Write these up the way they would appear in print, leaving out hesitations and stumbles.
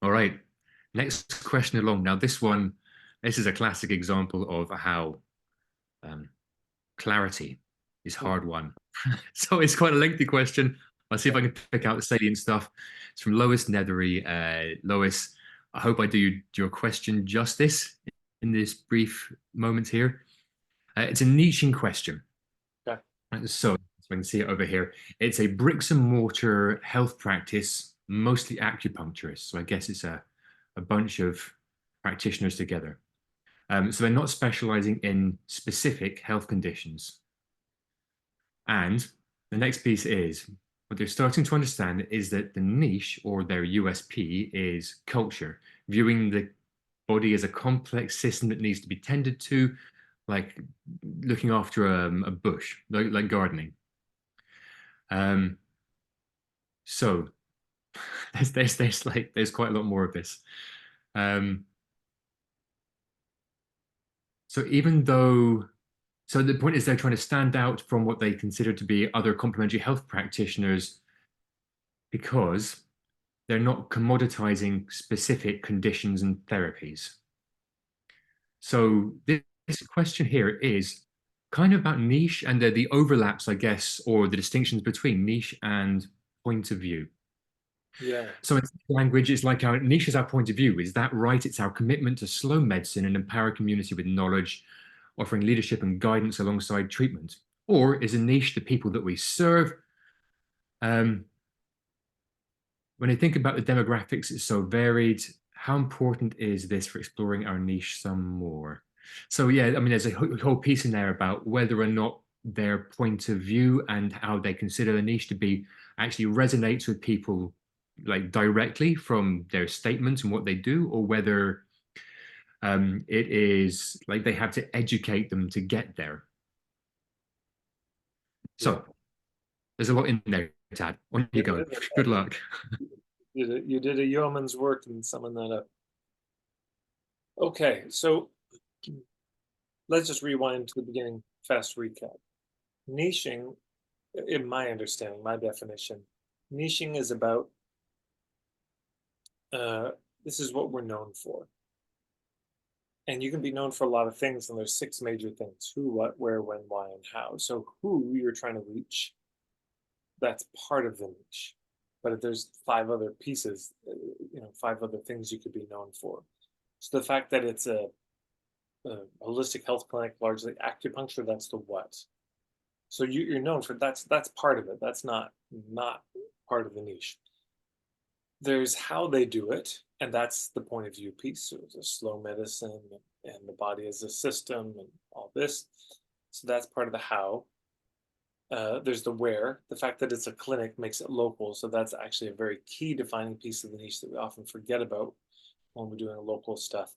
All right. Next question along. Now, this is a classic example of how um, clarity is hard Mhm. won. So it's quite a lengthy question. I'll see if I can pick out the salient stuff. It's from Lois Nethery. Lois, I hope I do your question justice in this brief moment here. It's a niching question. Okay. So I can see it over here. It's a bricks and mortar health practice, mostly acupuncturists. So I guess it's a bunch of practitioners together. So they're not specializing in specific health conditions. And the next piece is what they're starting to understand is that the niche or their USP is culture, viewing the body as a complex system that needs to be tended to, like looking after a bush, like gardening. Um, so there's quite a lot more of this. Um, so even though so the point is they're trying to stand out from what they consider to be other complementary health practitioners because they're not commoditizing specific conditions and therapies. So this question here is kind of about niche and the overlaps, I guess, or the distinctions between niche and point of view. Yeah. So in language, it's like our niche is our point of view. Is that right? It's our commitment to slow medicine and empower community with knowledge, offering leadership and guidance alongside treatment. Or is a niche the people that we serve? Um, when I think about the demographics, it's so varied. How important is this for exploring our niche some more? So yeah, I mean, there's a whole piece in there about whether or not their point of view and how they consider the niche to be actually resonates with people like directly from their statements and what they do, or whether it is like they have to educate them to get there. Yeah. So there's a lot in there, Tad. On you Yeah, go. Good luck. you did a yeoman's work in summing that up. Okay, so let's just rewind to the beginning. Fast recap. Niching, in my understanding, my definition, niching is about uh, this is what we're known for. And you can be known for a lot of things, and there's six major things: who, what, where, when, why, and how. So who you're trying to reach, that's part of the niche. But if there's five other pieces, five other things you could be known for. So the fact that it's a holistic health clinic, largely acupuncture, that's the what. So you're known for that's part of it. That's not part of the niche. There's how they do it, and that's the point of view piece. So it's a slow medicine and the body as a system and all this. So that's part of the how. There's the where. The fact that it's a clinic makes it local. So that's actually a very key defining piece of the niche that we often forget about when we're doing local stuff.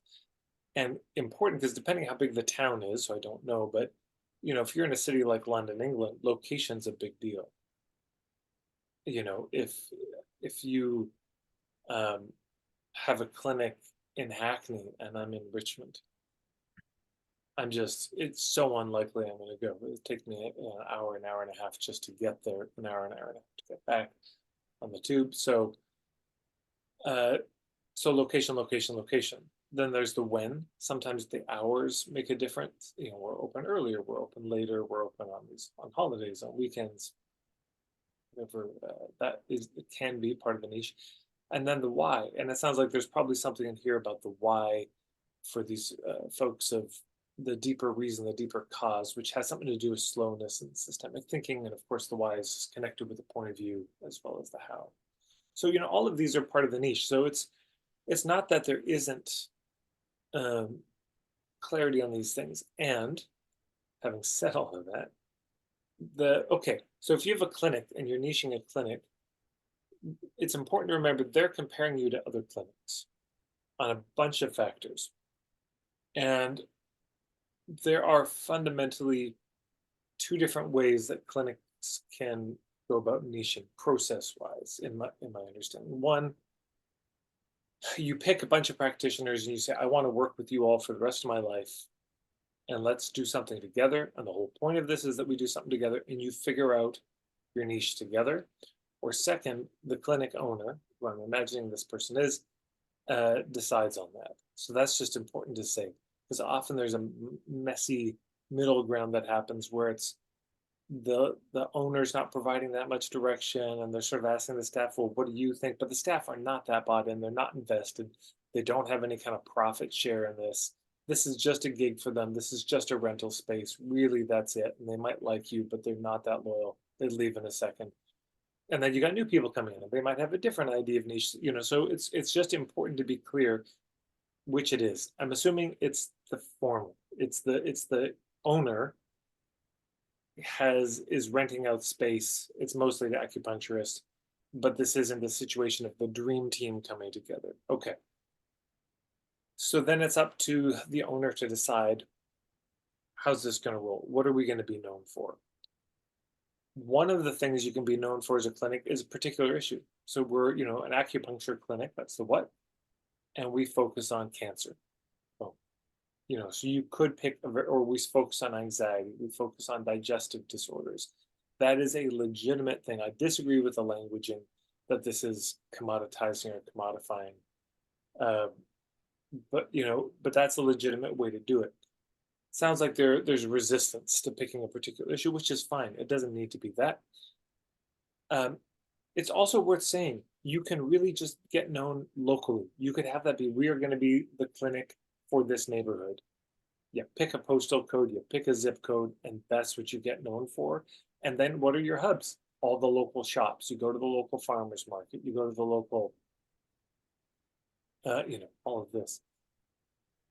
And important because depending how big the town is, so I don't know, but if you're in a city like London, England, location's a big deal. If you um, have a clinic in Hackney and I'm in Richmond, it's so unlikely I'm going to go. It takes me an hour and a half just to get there, an hour and a half to get back on the tube. Uh, so location, location, location. Then there's the when. Sometimes the hours make a difference. We're open earlier, we're open later, we're open on holidays, on weekends, whatever. That is, it can be part of the niche. And then the why. And it sounds like there's probably something in here about the why for these folks of the deeper reason, the deeper cause, which has something to do with slowness and systemic thinking. And of course, the why is connected with the point of view as well as the how. So, all of these are part of the niche. So it's not that there isn't um, clarity on these things. And having said all of that, so if you have a clinic and you're niching a clinic, it's important to remember they're comparing you to other clinics on a bunch of factors. And there are fundamentally two different ways that clinics can go about niching process wise, in my understanding. One, you pick a bunch of practitioners and you say, I want to work with you all for the rest of my life and let's do something together. And the whole point of this is that we do something together and you figure out your niche together. Or second, the clinic owner, who I'm imagining this person is, decides on that. So that's just important to say, because often there's a messy middle ground that happens where it's the owner's not providing that much direction, and they're sort of asking the staff, well, what do you think? But the staff are not that bought in, they're not invested, they don't have any kind of profit share in this. This is just a gig for them, this is just a rental space, really, that's it. And they might like you, but they're not that loyal, they leave in a second. And then you got new people coming in and they might have a different idea of niche, so it's just important to be clear which it is. I'm assuming it's the former. It's the owner is renting out space. It's mostly the acupuncturist, but this isn't the situation of the dream team coming together. Okay. So then it's up to the owner to decide, how's this going to roll? What are we going to be known for? One of the things you can be known for as a clinic is a particular issue. So we're, an acupuncture clinic, that's the what, and we focus on cancer. So, so you could pick, or we focus on anxiety, we focus on digestive disorders. That is a legitimate thing. I disagree with the languaging that this is commoditizing or commodifying. But that's a legitimate way to do it. Sounds like there's resistance to picking a particular issue, which is fine. It doesn't need to be that. It's also worth saying you can really just get known locally. You could have that be, we are going to be the clinic for this neighborhood. You pick a postal code, you pick a zip code, and that's what you get known for. And then what are your hubs? All the local shops. You go to the local farmers market, you go to the local, all of this.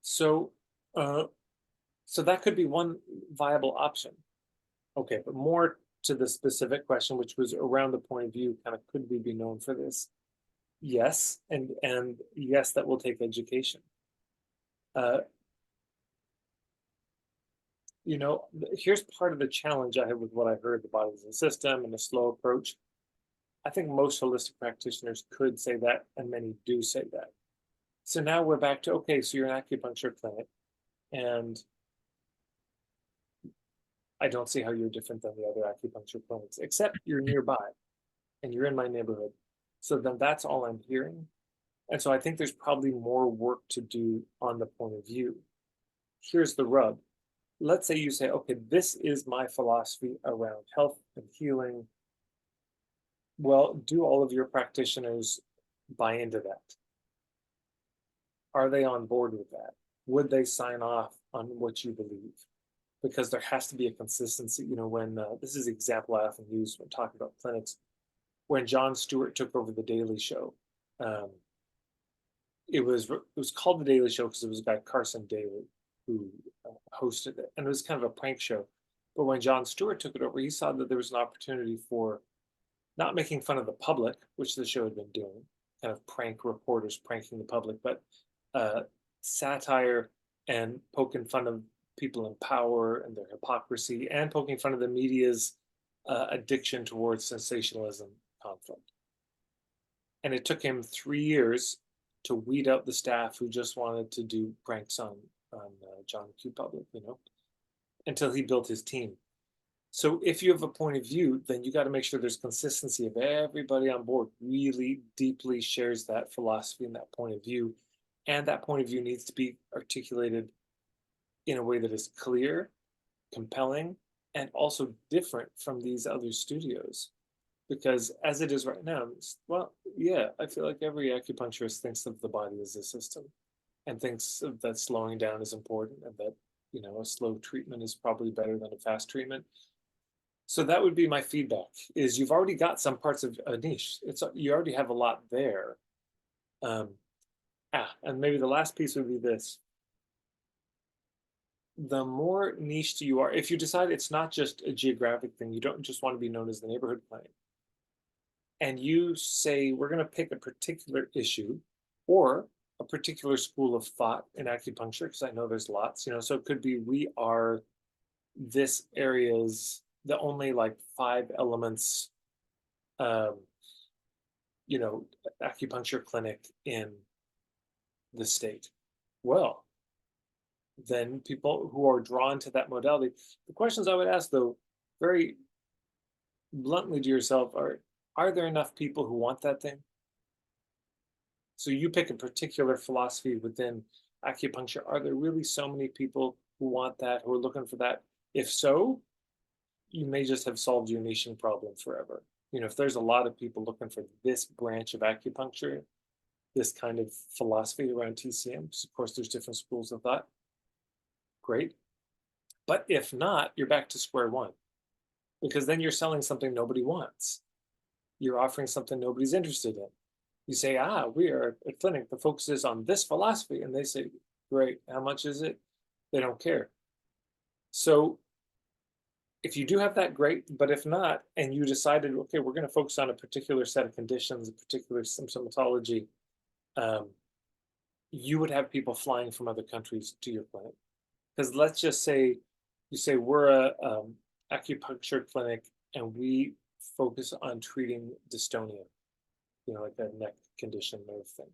So, so that could be one viable option. Okay, but more to the specific question, which was around the point of view, kind of, could we be known for this? Yes, and yes, that will take education. Here's part of the challenge I have with what I heard, the body as a system and a slow approach. I think most holistic practitioners could say that, and many do say that. So now we're back to, okay, so you're an acupuncture clinic, and I don't see how you're different than the other acupuncture clinics, except you're nearby and you're in my neighborhood. So then that's all I'm hearing. And so I think there's probably more work to do on the point of view. Here's the rub. Let's say you say, okay, this is my philosophy around health and healing. Well, do all of your practitioners buy into that? Are they on board with that? Would they sign off on what you believe? Because there has to be a consistency. When this is an example I often use when talking about clinics, when Jon Stewart took over the Daily Show, it was called the Daily Show because it was a guy, Carson Daly, who hosted it, and it was kind of a prank show. But when Jon Stewart took it over, he saw that there was an opportunity for not making fun of the public, which the show had been doing, kind of prank reporters pranking the public, but satire and poking fun of people in power and their hypocrisy, and poking fun of the media's addiction towards sensationalism, conflict. And it took him 3 years to weed out the staff who just wanted to do pranks on John Q. Public, until he built his team. So if you have a point of view, then you got to make sure there's consistency of everybody on board really deeply shares that philosophy and that point of view. And that point of view needs to be articulated in a way that is clear, compelling, and also different from these other studios. Because as it is right now, well, yeah, I feel like every acupuncturist thinks of the body as a system and thinks that slowing down is important, and that, a slow treatment is probably better than a fast treatment. So that would be my feedback, is you've already got some parts of a niche. You already have a lot there. And maybe the last piece would be this. The more niched you are, if you decide it's not just a geographic thing, you don't just want to be known as the neighborhood clinic, and you say, we're going to pick a particular issue or a particular school of thought in acupuncture, because I know there's lots, so it could be, we are this area's the only 5 elements, acupuncture clinic in the state. Well, then people who are drawn to that modality, the questions I would ask, though, very bluntly to yourself, are there enough people who want that thing? So you pick a particular philosophy within acupuncture. Are there really so many people who want that, who are looking for that? If so, you may just have solved your niching problem forever. If there's a lot of people looking for this branch of acupuncture, this kind of philosophy around TCM, of course, there's different schools of thought. Great. But if not, you're back to square one, because then you're selling something nobody wants. You're offering something nobody's interested in. You say, we are a clinic that focuses on this philosophy. And they say, great, how much is it? They don't care. So if you do have that, great. But if not, and you decided, okay, we're going to focus on a particular set of conditions, a particular symptomatology, you would have people flying from other countries to your clinic. Because let's just say you say we're a acupuncture clinic and we focus on treating dystonia, like that neck condition, nerve thing.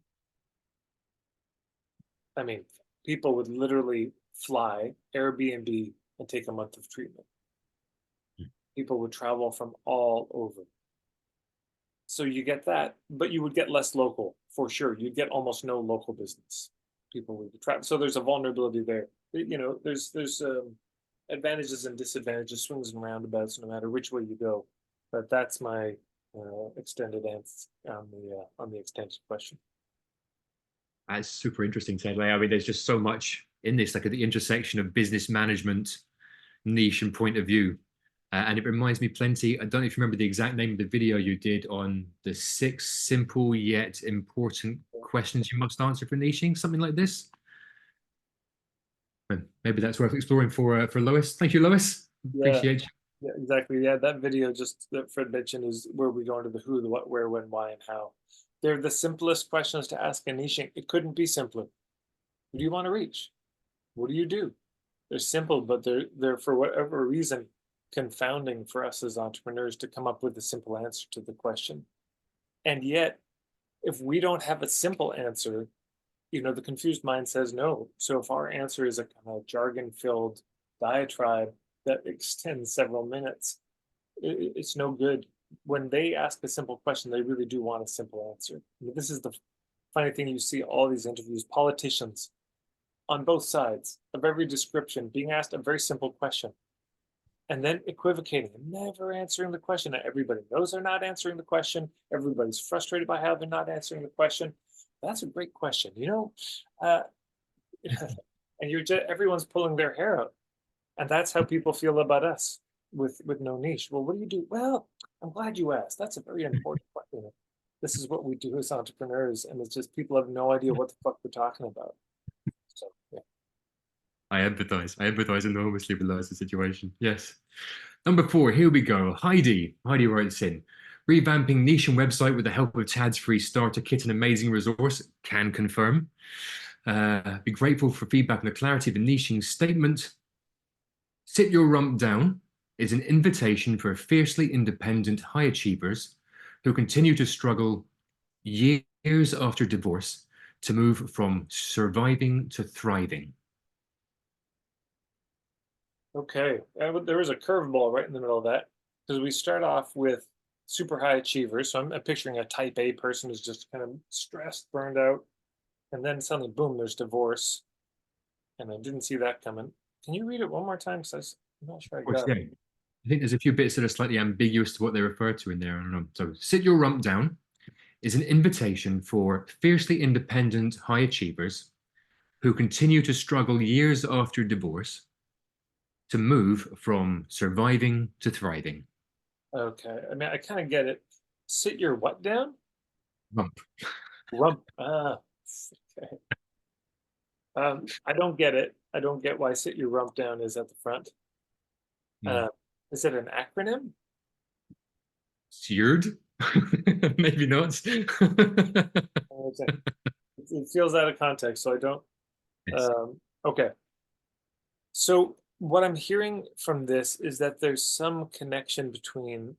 I mean, people would literally fly, Airbnb, and take a month of treatment. People would travel from all over. So you get that, but you would get less local for sure. You'd get almost no local business. People would travel. So there's a vulnerability there. There's advantages and disadvantages, swings and roundabouts, no matter which way you go. But that's my extended answer on the extension question. That's super interesting, Ted. I mean, there's just so much in this, like at the intersection of business management, niche, and point of view. And it reminds me plenty. I don't know if you remember the exact name of the video you did on the 6 simple yet important questions you must answer for niching, something like this. Maybe that's worth exploring for Lois. Thank you, Lois. Appreciate you. Yeah, exactly. Yeah, that video just that Fred mentioned is where we go into the who, the what, where, when, why, and how. They're the simplest questions to ask in niching. It couldn't be simpler. Who do you want to reach? What do you do? They're simple, but they're for whatever reason confounding for us as entrepreneurs to come up with a simple answer to the question. And yet, if we don't have a simple answer, the confused mind says no. So if our answer is a kind of jargon-filled diatribe that extends several minutes, it's no good. When they ask a simple question, they really do want a simple answer. I mean, this is the funny thing. You see all these interviews, politicians on both sides of every description being asked a very simple question and then equivocating and never answering the question. And everybody knows they're not answering the question. Everybody's frustrated by how they're not answering the question. That's a great question, and everyone's pulling their hair out, and that's how people feel about us with no niche. Well, what do you do? Well, I'm glad you asked. That's a very important question. This is what we do as entrepreneurs, and it's just people have no idea what the fuck we're talking about. So yeah. I empathize enormously with Lois' situation. Yes. Number 4, here we go. Heidi writes in, revamping niche and website with the help of Tad's free starter kit, an amazing resource, can confirm. Be grateful for feedback on the clarity of the niching statement. Sit your rump down is an invitation for fiercely independent high achievers who continue to struggle years after divorce to move from surviving to thriving. Okay, there was a curveball right in the middle of that, because we start off with super high achievers. So I'm picturing a type A person who's just kind of stressed, burned out, and then suddenly, boom, there's divorce. And I didn't see that coming. Can you read it one more time? Because I'm not sure I got it. I think there's a few bits that are slightly ambiguous to what they refer to in there. I don't know. So, sit your rump down is an invitation for fiercely independent high achievers who continue to struggle years after divorce to move from surviving to thriving. Okay. I mean, I kind of get it. Sit your what down? Rump. Rump. Okay. I don't get it. I don't get why sit your rump down is at the front. Is it an acronym? Seared? Maybe not. It feels out of context, so I don't. Yes. Okay. So what I'm hearing from this is that there's some connection between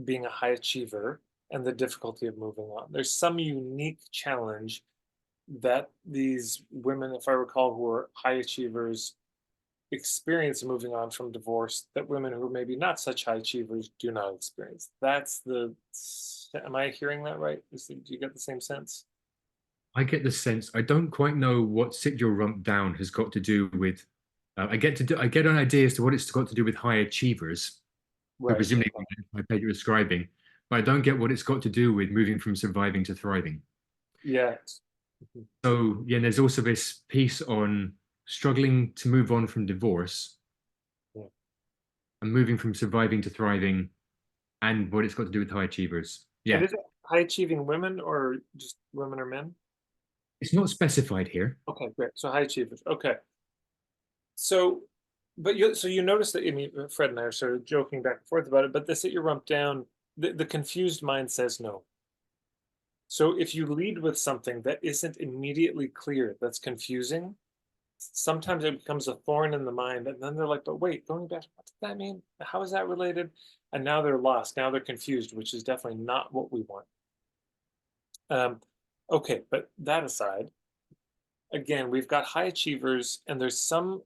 being a high achiever and the difficulty of moving on. There's some unique challenge that these women, if I recall, who are high achievers, experience moving on from divorce that women who are maybe not such high achievers do not experience. Am I hearing that right? Do you get the same sense? I get the sense I don't quite know what sit your rump down has got to do with. I get an idea as to what it's got to do with high achievers, who Right. presumably Okay. I paid you describing, but I don't get what it's got to do with moving from surviving to thriving. Yeah. Mhm. So yeah, there's also this piece on struggling to move on from divorce Yeah. and moving from surviving to thriving, and what it's got to do with high achievers. And Yeah, is it high achieving women or just women or men? it's not specified here. Okay, great. So high achievers. Okay. So, but you so you notice that, I mean, Fred and I are sort of joking back and forth about it, but this at your rump down, the confused mind says no. So if you lead with something that isn't immediately clear, that's confusing, sometimes it becomes a thorn in the mind, and then they're like, but wait, going back, what does that mean? How is that related? And now they're lost. Now they're confused, which is definitely not what we want. Um, okay, but that aside, again, we've got high achievers, and there's some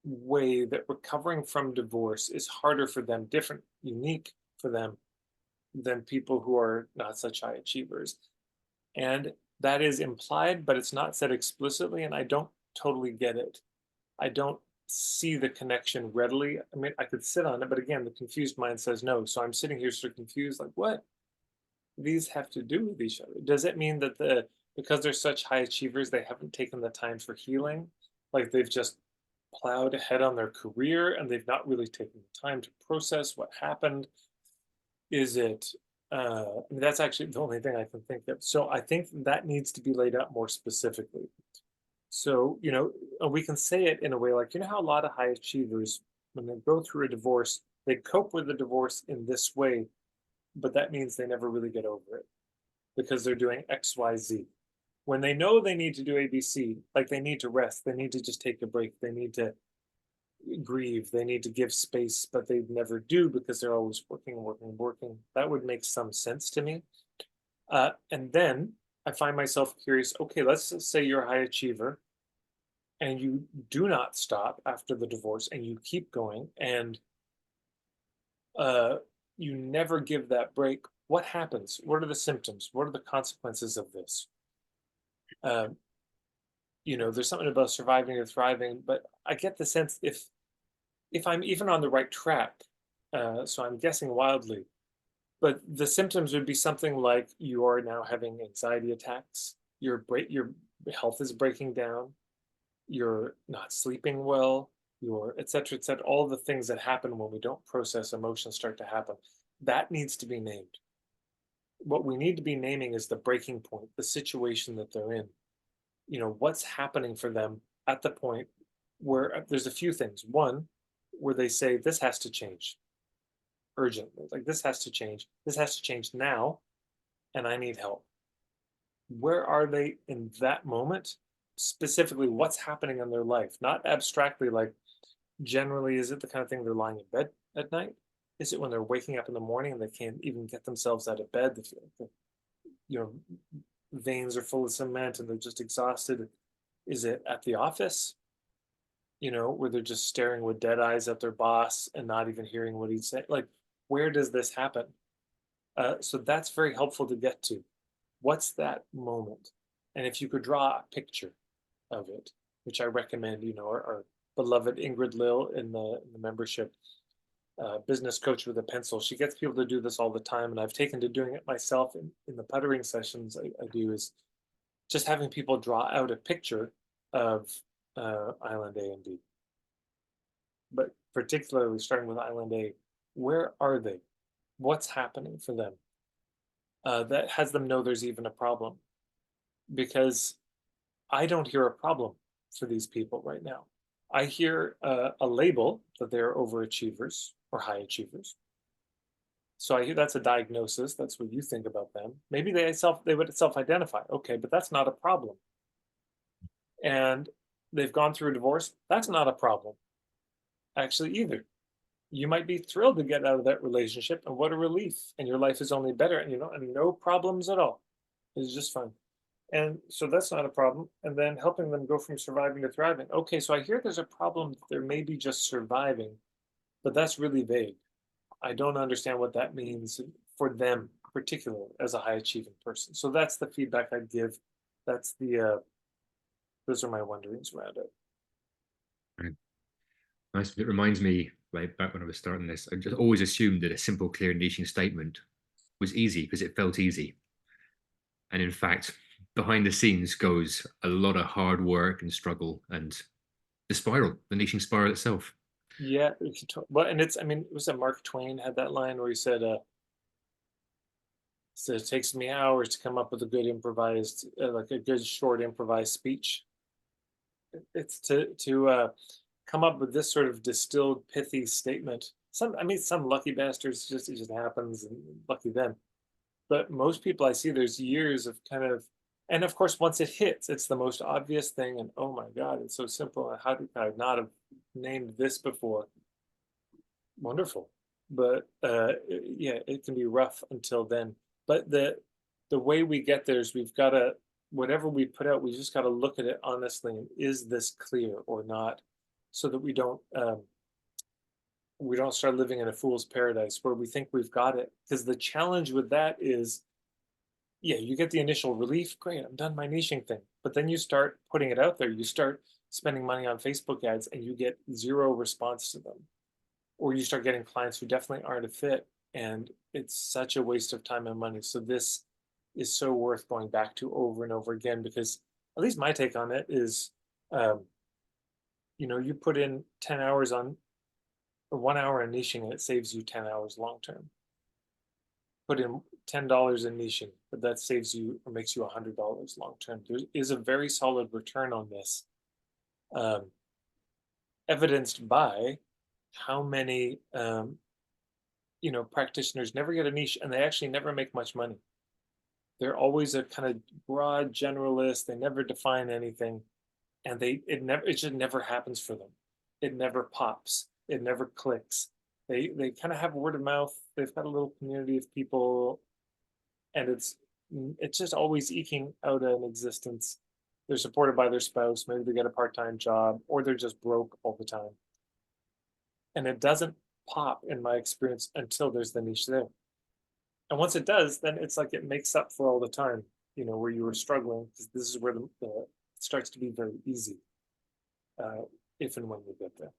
way that recovering from divorce is harder for them, different, unique for them than people who are not such high achievers. And that is implied, but it's not said explicitly. And I don't totally get it. I don't see the connection readily. I mean, I could sit on it, but again, the confused mind says no. So I'm sitting here sort of confused, like, what do these have to do with each other? Does it mean that because they're such high achievers, they haven't taken the time for healing? Like they've just plowed ahead on their career and they've not really taken the time to process what happened? Is it, I mean, that's actually the only thing I can think of. So I think that needs to be laid out more specifically. So, we can say it in a way like, how a lot of high achievers, when they go through a divorce, they cope with the divorce in this way, but that means they never really get over it because they're doing XYZ. When they know they need to do ABC, like they need to rest, they need to just take a break, they need to grieve, they need to give space, but they never do because they're always working, working, working. That would make some sense to me. And then I find myself curious, okay, let's just say you're a high achiever and you do not stop after the divorce and you keep going and uh, you never give that break. What happens? What are the symptoms? What are the consequences of this? Um, there's something about surviving or thriving, but I get the sense if I'm even on the right track, so I'm guessing wildly, but the symptoms would be something like you are now having anxiety attacks, your health is breaking down, you're not sleeping well, you're et cetera, all the things that happen when we don't process emotions start to happen. That needs to be named. What we need to be naming is the breaking point, the situation that they're in. What's happening for them at the point where there's a few things. One, where they say, this has to change urgently. Like, this has to change. This has to change now, and I need help. Where are they in that moment? Specifically, what's happening in their life? Not abstractly, like, generally, is it the kind of thing they're lying in bed at night? Is it when they're waking up in the morning and they can't even get themselves out of bed? They feel like veins are full of cement and they're just exhausted. Is it at the office, where they're just staring with dead eyes at their boss and not even hearing what he's saying? Like, where does this happen? So that's very helpful to get to. What's that moment? And if you could draw a picture of it, which I recommend, our beloved Ingrid Lill in the membership, business coach with a pencil. She gets people to do this all the time, and I've taken to doing it myself in the puttering sessions I do, is just having people draw out a picture of Island A and B. But particularly starting with Island A, where are they? What's happening for them? That has them know there's even a problem. Because I don't hear a problem for these people right now. I hear a label that they're overachievers or high achievers. So I hear that's a diagnosis. That's what you think about them. Maybe they would self-identify. Okay, but that's not a problem. And they've gone through a divorce. That's not a problem, actually, either. You might be thrilled to get out of that relationship, and what a relief! And your life is only better, and no problems at all. It's just fine. And so that's not a problem. And then helping them go from surviving to thriving. Okay, so I hear there's a problem. There may be just surviving, but that's really vague. I don't understand what that means for them, particularly as a high achieving person. So that's the feedback I'd give. that's the those are my wonderings around it. Right. Nice. It reminds me, like back when I was starting this, I just always assumed that a simple, clear niching statement was easy because it felt easy. And in fact, behind the scenes goes a lot of hard work and struggle and the spiral, the niching spiral itself. Yeah, well, and it's, I mean, it was that Mark Twain had that line where he said it takes me hours to come up with a good improvised, like a good short improvised speech. It's to come up with this sort of distilled, pithy statement. I mean, some lucky bastards, just it just happens, and lucky them. But most people I see, there's years of kind of, and of course, once it hits, it's the most obvious thing, and oh my God, it's so simple. And how did I not have named this before? Wonderful. But yeah, it can be rough until then. But the way we get there is we've got to, whatever we put out, we just got to look at it honestly, and is this clear or not, so that we don't start living in a fool's paradise where we think we've got it. Because the challenge with that is, yeah, you get the initial relief, great, I'm done my niching thing. But then you start putting it out there, you start spending money on Facebook ads, and you get zero response to them. Or you start getting clients who definitely aren't a fit, and it's such a waste of time and money. So this is so worth going back to over and over again, because at least my take on it is, um, you put in 10 hours on, or 1 hour in niching, and it saves you 10 hours long term. Put in $10 in niching, but that saves you or makes you $100 long term. There is a very solid return on this, um, evidenced by how many practitioners never get a niche, and they actually never make much money. They're always a kind of broad generalist. They never define anything, and it just never happens for them. It never pops. It never clicks. They kind of have word of mouth. They've got a little community of people, and it's just always eking out an existence. They're supported by their spouse. Maybe they get a part-time job, or they're just broke all the time. And it doesn't pop, in my experience, until there's the niche there. And once it does, then it's like it makes up for all the time, where you were struggling, because this is where it starts to be very easy, if and when you get there.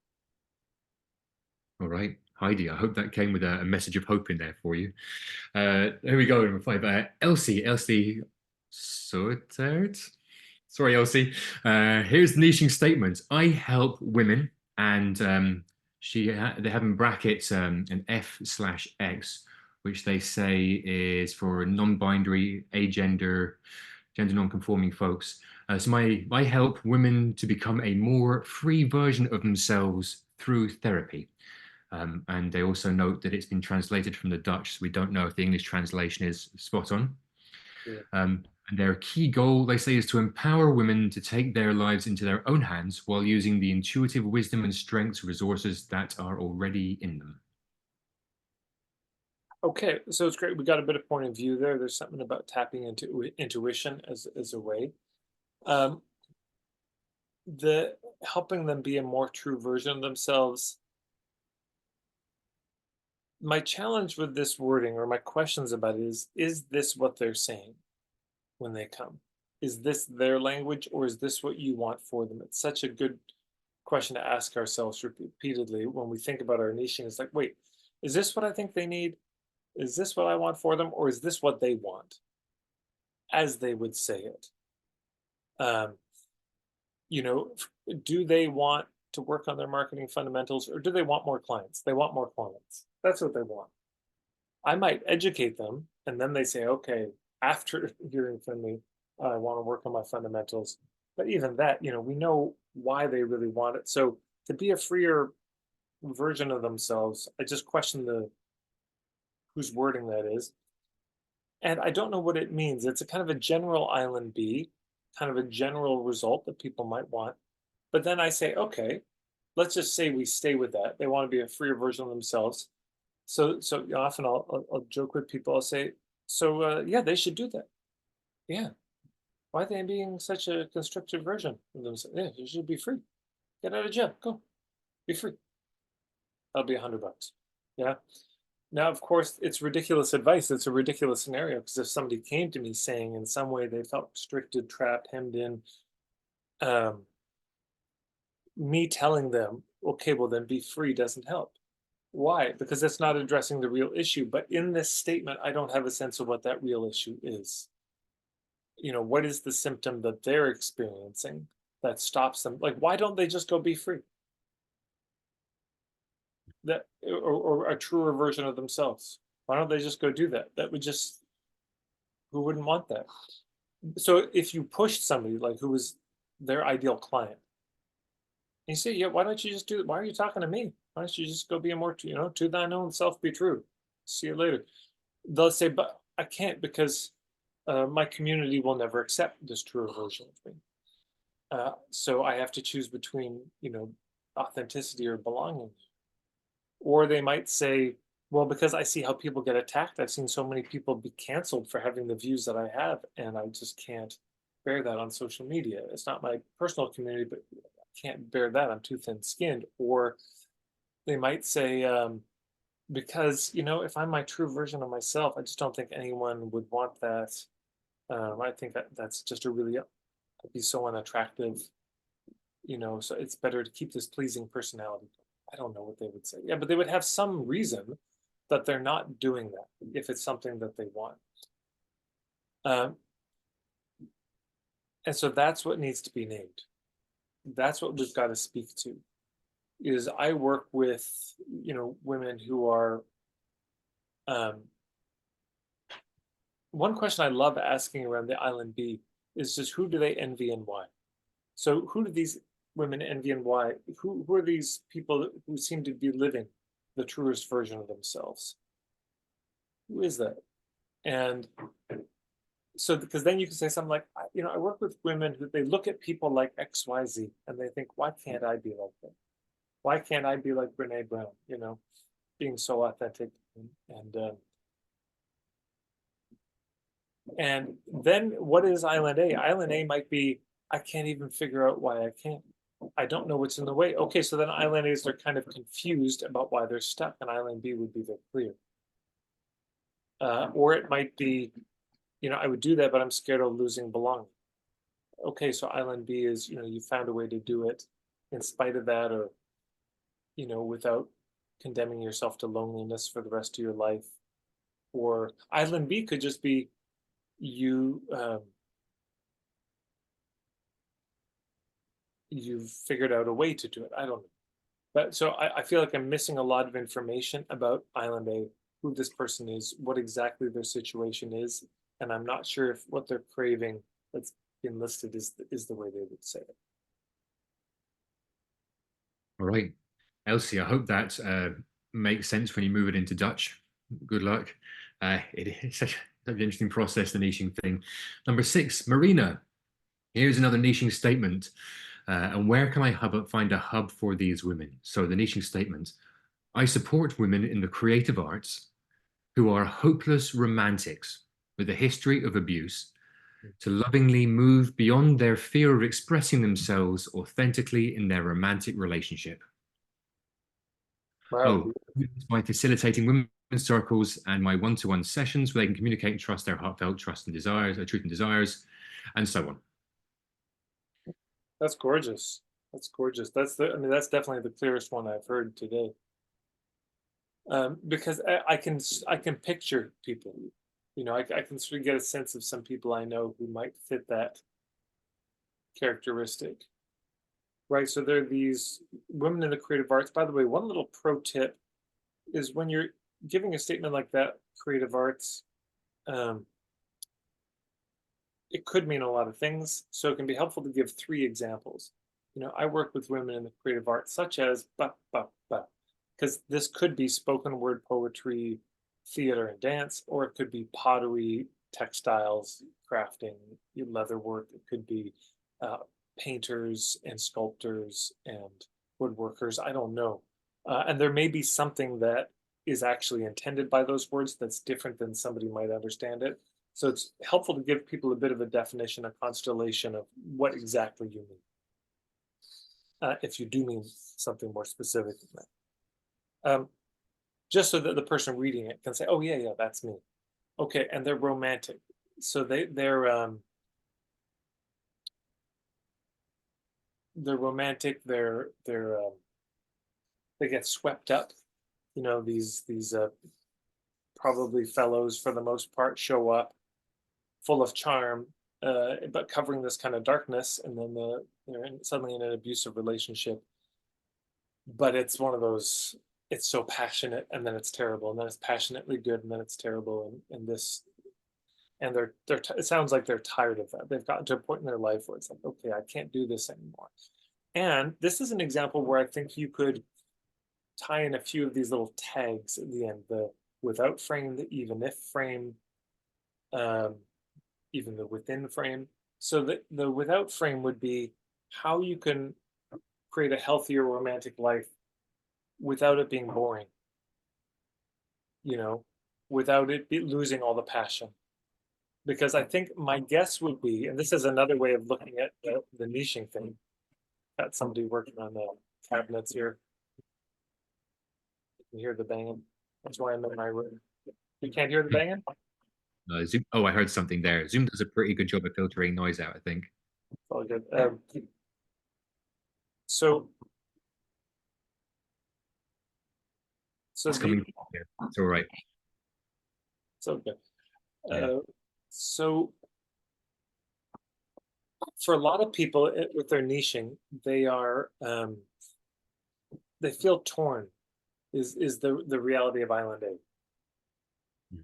All right, Heidi, I hope that came with a message of hope in there for you. Here we go, number 5. Elsie Sorted. Sorry, Elsie. Here's the niching statement. I help women, and they have in brackets an F/X, which they say is for non-binary, agender, gender non-conforming folks. So my help women to become a more free version of themselves through therapy. And they also note that it's been translated from the Dutch, so we don't know if the English translation is spot on. Yeah. And their key goal, they say, is to empower women to take their lives into their own hands while using the intuitive wisdom and strengths resources that are already in them. Okay, so it's great. We got a bit of point of view there. There's something about tapping into intuition as a way. Um, the helping them be a more true version of themselves. My challenge with this wording, or my questions about it, is this what they're saying when they come? Is this their language, or is this what you want for them? It's such a good question to ask ourselves repeatedly when we think about our niching. It's like, wait, is this what I think they need? Is this what I want for them, or is this what they want, as they would say it? Um, do they want to work on their marketing fundamentals, or do they want more clients? They want more clients. That's what they want. I might educate them, and then they say, okay, after hearing from me, I want to work on my fundamentals. But even that, we know why they really want it. So to be a freer version of themselves, I just question whose wording that is. And I don't know what it means. It's a kind of a general island B, kind of a general result that people might want. But then I say, okay, let's just say we stay with that. They want to be a freer version of themselves. So often I'll joke with people. I'll say, so yeah, they should do that. Yeah. Why are they being such a constricted version of themselves? Yeah, you should be free. Get out of jail. Go. Be free. That'll be $100. Yeah. Now, of course, it's ridiculous advice. It's a ridiculous scenario because if somebody came to me saying in some way they felt restricted, trapped, hemmed in, um, me telling them, okay, well, then be free doesn't help. Why? Because that's not addressing the real issue. But in this statement, I don't have a sense of what that real issue is. What is the symptom that they're experiencing that stops them? Like, why don't they just go be free? That or a truer version of themselves. Why don't they just go do that? That would just who wouldn't want that? So if you pushed somebody like who was their ideal client, you say, yeah, why don't you just do it? Why are you talking to me? Why don't you just go be a more, to thine own self be true. See you later. They'll say, but I can't because my community will never accept this truer version of me. So I have to choose between, authenticity or belonging. Or they might say, well, because I see how people get attacked, I've seen so many people be canceled for having the views that I have, and I just can't bear that on social media. It's not my personal community, but I can't bear that. I'm too thin skinned. Or they might say, because, if I'm my true version of myself, I just don't think anyone would want that. I think that's just a really, I'd be so unattractive, so it's better to keep this pleasing personality. I don't know what they would say. Yeah, but they would have some reason that they're not doing that if it's something that they want. Um, and so that's what needs to be named. That's what we've got to speak to. Is I work with women who are. One question I love asking around the Island B is just who do they envy and why? So who do these women envy and why? Who are these people who seem to be living the truest version of themselves? Who is that? And so because then you can say something like, I work with women who they look at people like XYZ and they think, why can't I be like them? Why can't I be like Brene Brown? Being so authentic and then what is Island A? Island A might be, I can't even figure out why I can't. I don't know what's in the way. Okay, so then Island A's they're kind of confused about why they're stuck, and Island B would be they're clear. Or it might be, I would do that, but I'm scared of losing belonging. Okay, so Island B is, you found a way to do it in spite of that, or, without condemning yourself to loneliness for the rest of your life. Or Island B could just be you you've figured out a way to do it. I don't know. But so I feel like I'm missing a lot of information about Island A, who this person is, what exactly their situation is, and I'm not sure if what they're craving that's been listed is the way they would say it. All right. Elsie, I hope that makes sense when you move it into Dutch. Good luck. It is such an interesting process, the niching thing. Number 6, Marina. Here's another niching statement. And where can I find a hub for these women? So the niching statement, I support women in the creative arts who are hopeless romantics with a history of abuse to lovingly move beyond their fear of expressing themselves authentically in their romantic relationship. Wow. Oh, by facilitating women's circles and my one-to-one sessions where they can communicate and trust their heartfelt trust and desires, truth and desires, and so on. That's gorgeous. That's gorgeous. That's definitely the clearest one I've heard today. Because I can picture people, I can sort of get a sense of some people I know who might fit that characteristic, right? So there are these women in the creative arts. By the way, one little pro tip is when you're giving a statement like that, creative arts, um, it could mean a lot of things. So it can be helpful to give 3 examples. I work with women in the creative arts, such as because this could be spoken word poetry, theater and dance, or it could be pottery, textiles, crafting, leather work. It could be painters and sculptors and woodworkers. I don't know. And there may be something that is actually intended by those words that's different than somebody might understand it. So it's helpful to give people a bit of a definition, a constellation of what exactly you mean, if you do mean something more specific than that. just so that the person reading it can say, "Oh yeah, yeah, that's me." Okay, and they're romantic, so they're romantic. They get swept up. These probably fellows for the most part show up full of charm, but covering this kind of darkness, and then suddenly in an abusive relationship. But it's one of those. It's so passionate, and then it's terrible, and then it's passionately good, and then it's terrible, and this, and it sounds like they're tired of that. They've gotten to a point in their life where it's like, okay, I can't do this anymore. And this is an example where I think you could tie in a few of these little tags at the end: the without frame, the even if frame, um, even the within frame. So the without frame would be how you can create a healthier romantic life without it being boring, you know, without losing all the passion. Because I think my guess would be, and this is another way of looking at the niching thing. Got somebody working on the cabinets here. You can hear the banging. That's why I'm in my room. You can't hear the banging? Zoom. Oh, I heard something there. Zoom does a pretty good job of filtering noise out, I think. It's all good. So, It's coming here. It's all right. So good. Yeah. So for a lot of people with their niching, they feel torn. Is the reality of Island A?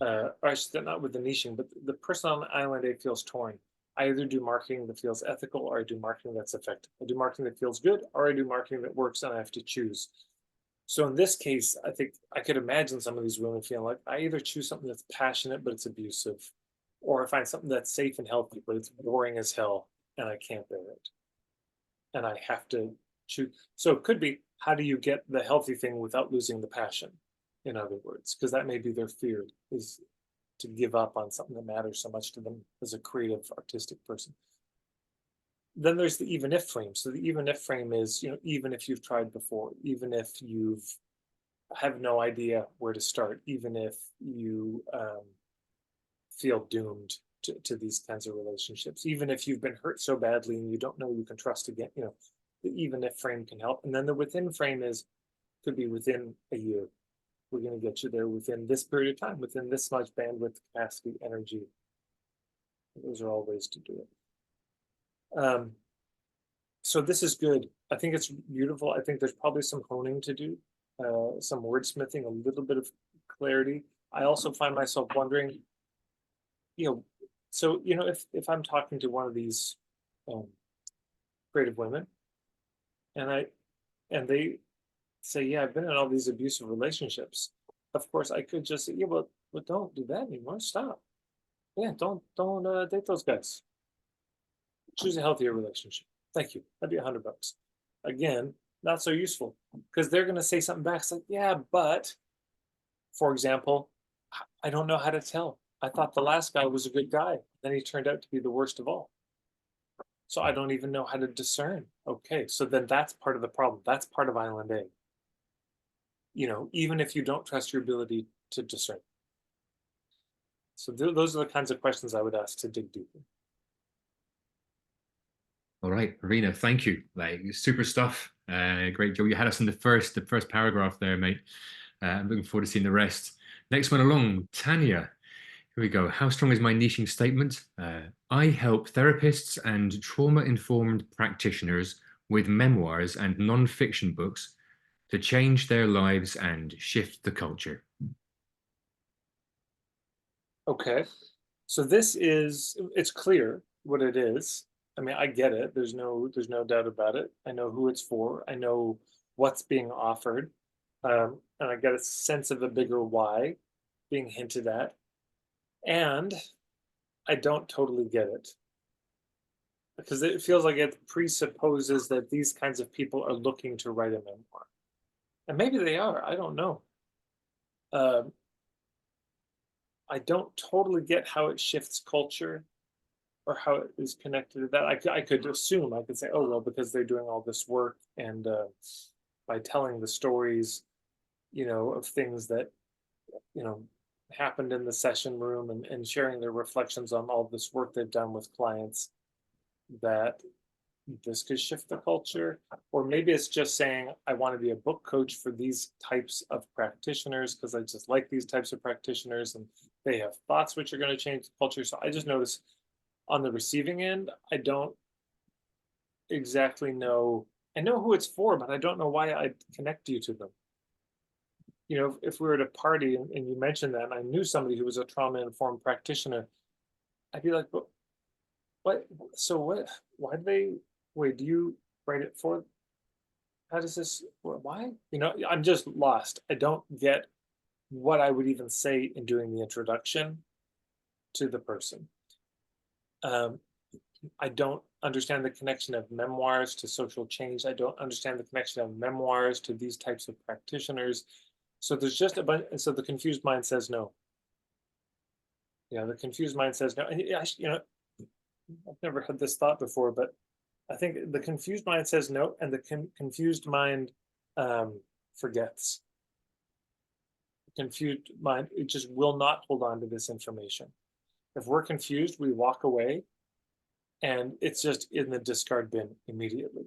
Or I should say not with the niching, but the person on Island A feels torn. I either do marketing that feels ethical, or I do marketing that's effective. I do marketing that feels good, or I do marketing that works, and I have to choose. So in this case, I think I could imagine some of these women feeling like I either choose something that's passionate but it's abusive, or I find something that's safe and healthy but it's boring as hell and I can't bear it. And I have to choose. So it could be, how do you get the healthy thing without losing the passion? In other words, because that may be their fear, is to give up on something that matters so much to them as a creative, artistic person. Then there's the even if frame. So the even if frame is, even if you've tried before, even if you've have no idea where to start, even if you feel doomed to these kinds of relationships, even if you've been hurt so badly and you don't know you can trust again, the even if frame can help. And then the within frame could be within a year. We're going to get you there within this period of time, within this much bandwidth, capacity, energy. Those are all ways to do it. So this is good. I think it's beautiful. I think there's probably some honing to do, some wordsmithing, a little bit of clarity. I also find myself wondering, so if I'm talking to one of these creative women, and they say, yeah, I've been in all these abusive relationships. Of course, I could just say, yeah, but don't do that anymore. Stop. Yeah, don't date those guys. Choose a healthier relationship. Thank you. That'd be $100. Again, not so useful, because they're going to say something back. It's like, yeah, but, for example, I don't know how to tell. I thought the last guy was a good guy. Then he turned out to be the worst of all. So I don't even know how to discern. Okay, so then that's part of the problem. That's part of Island A. Even if you don't trust your ability to discern. So those are the kinds of questions I would ask to dig deeper. All right, Irina, thank you. Like, super stuff. Great job. You had us in the first paragraph there, mate. I'm looking forward to seeing the rest. Next one along, Tanya. Here we go. How strong is my niching statement? I help therapists and trauma-informed practitioners with memoirs and non-fiction books to change their lives and shift the culture. Okay, so it's clear what it is. I mean, I get it. There's no doubt about it. I know who it's for. I know what's being offered, and I get a sense of a bigger why being hinted at. And I don't totally get it, because it feels like it presupposes that these kinds of people are looking to write a memoir, and maybe they are. I don't know. I don't totally get how it shifts culture, or how it is connected to that. I could assume, I could say, oh, well, because they're doing all this work, and by telling the stories, of things that you know, happened in the session room, and sharing their reflections on all this work they've done with clients, that this could shift the culture. Or maybe it's just saying, I want to be a book coach for these types of practitioners because I just like these types of practitioners and they have thoughts which are going to change the culture. So I just notice on the receiving end, I don't exactly know. I know who it's for, but I don't know why I'd connect you to them. You know, if we were at a party and you mentioned that, and I knew somebody who was a trauma informed practitioner, I'd be like, but what? So what? Why do they? Wait, do you write it for? How does this? Why? You know, I'm just lost. I don't get what I would even say in doing the introduction to the person. Um, I don't understand the connection of memoirs to social change. I don't understand the connection of memoirs to these types of practitioners. So there's just a bunch. And so the confused mind says no. Yeah, the confused mind says no. And you know, I've never had this thought before, but I think the confused mind says no, and the confused mind forgets. The confused mind, it just will not hold on to this information. If we're confused, we walk away, and it's just in the discard bin immediately.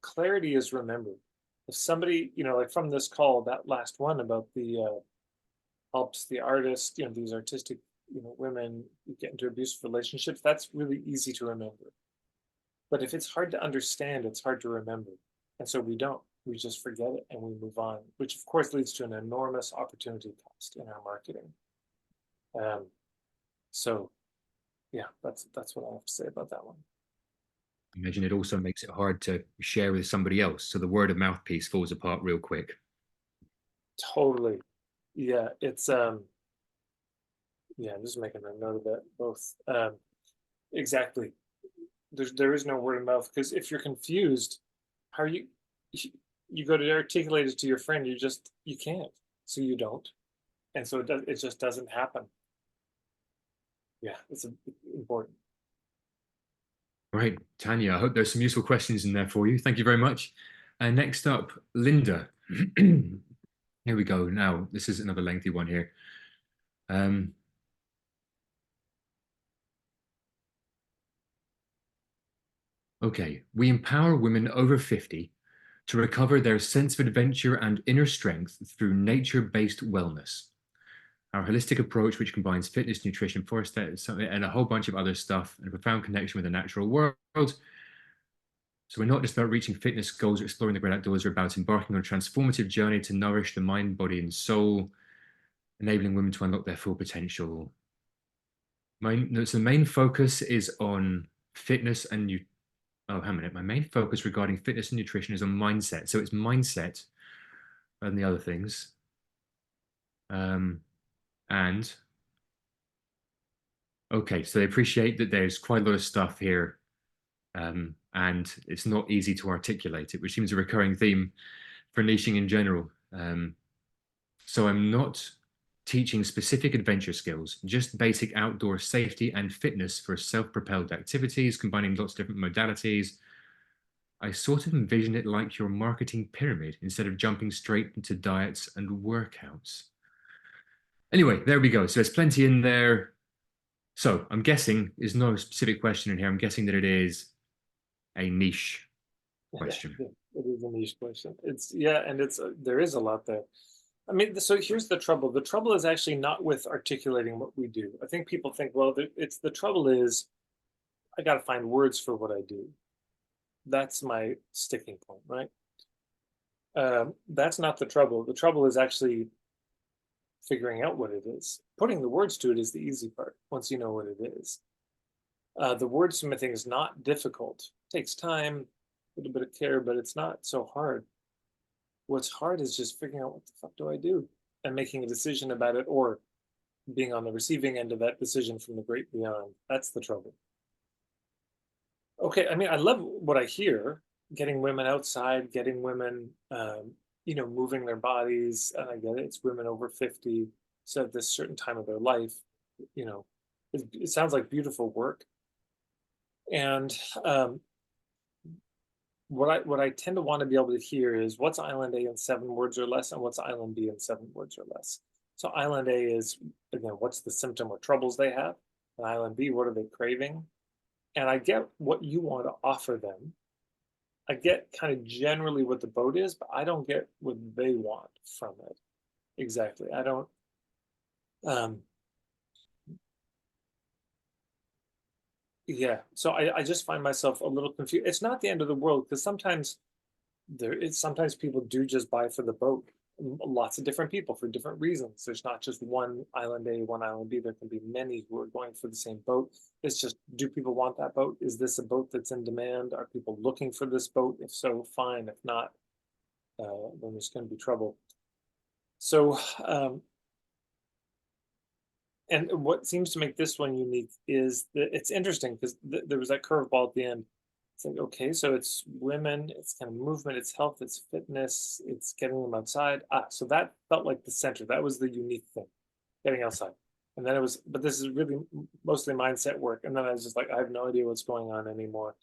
Clarity is remembered. If somebody, you know, like from this call, that last one about the helps the artist, you know, these artistic, you know, women get into abusive relationships, that's really easy to remember. But if it's hard to understand, it's hard to remember. And so we don't. We just forget it and we move on, which of course leads to an enormous opportunity cost in our marketing. So yeah, that's what I have to say about that one. Imagine it also makes it hard to share with somebody else. So the word of mouth piece falls apart real quick. Totally. Yeah, it's yeah, I'm just making a note of that both. Exactly. There is no word of mouth, because if you're confused, how are you go to articulate it to your friend, you can't. So you don't. And so it just doesn't happen. Yeah, it's important. All right, Tanya, I hope there's some useful questions in there for you. Thank you very much. Next up, Linda. Here we go. Now, this is another lengthy one here. Okay, we empower women over 50 to recover their sense of adventure and inner strength through nature-based wellness. Our holistic approach, which combines fitness, nutrition, forest, and a whole bunch of other stuff, and a profound connection with the natural world. So we're not just about reaching fitness goals or exploring the great outdoors, we're about embarking on a transformative journey to nourish the mind, body, and soul, enabling women to unlock their full potential. So the main focus is on fitness and hang on a minute. My main focus regarding fitness and nutrition is on mindset. So it's mindset and the other things. And okay, so they appreciate that there's quite a lot of stuff here, and it's not easy to articulate it, which seems a recurring theme for niching in general. So I'm not teaching specific adventure skills, just basic outdoor safety and fitness for self-propelled activities, combining lots of different modalities. I sort of envision it like your marketing pyramid instead of jumping straight into diets and workouts. Anyway, there we go. So there's plenty in there. So I'm guessing there's no specific question in here. I'm guessing that it is a niche question. Yeah, it is a niche question. Yeah, and there is a lot there. I mean, so here's the trouble. The trouble is actually not with articulating what we do. I think people think, well, the trouble is I got to find words for what I do. That's my sticking point, right? That's not the trouble. The trouble is actually figuring out what it is. Putting the words to it is the easy part once you know what it is. The wordsmithing is not difficult. It takes time, a little bit of care, but it's not so hard. What's hard is just figuring out what the fuck do I do and making a decision about it, or being on the receiving end of that decision from the great beyond. That's the trouble. Okay, I mean, I love what I hear, getting women outside, getting women, you know, moving their bodies. And I get it, it's women over 50, so at this certain time of their life, you know, it sounds like beautiful work. And what I tend to want to be able to hear is what's Island A in 7 words or less, and what's Island B in 7 words or less. So island A is, again, what's the symptom or troubles they have? And island B, what are they craving? And I get what you want to offer them. I get kind of generally what the boat is, but I don't get what they want from it. Exactly. I don't. Um, yeah. So I just find myself a little confused. It's not the end of the world because sometimes people do just buy for the boat. Lots of different people for different reasons. There's not just one island A, one island B. There can be many who are going for the same boat. It's just, do people want that boat? Is this a boat that's in demand? Are people looking for this boat? If so, fine. If not, then there's going to be trouble. So, and what seems to make this one unique is that it's interesting because there was that curveball at the end. It's like, okay, so it's women, it's kind of movement, it's health, it's fitness, it's getting them outside. So that felt like the center. That was the unique thing, getting outside. And then it was, but this is really mostly mindset work. And then I was just like, I have no idea what's going on anymore.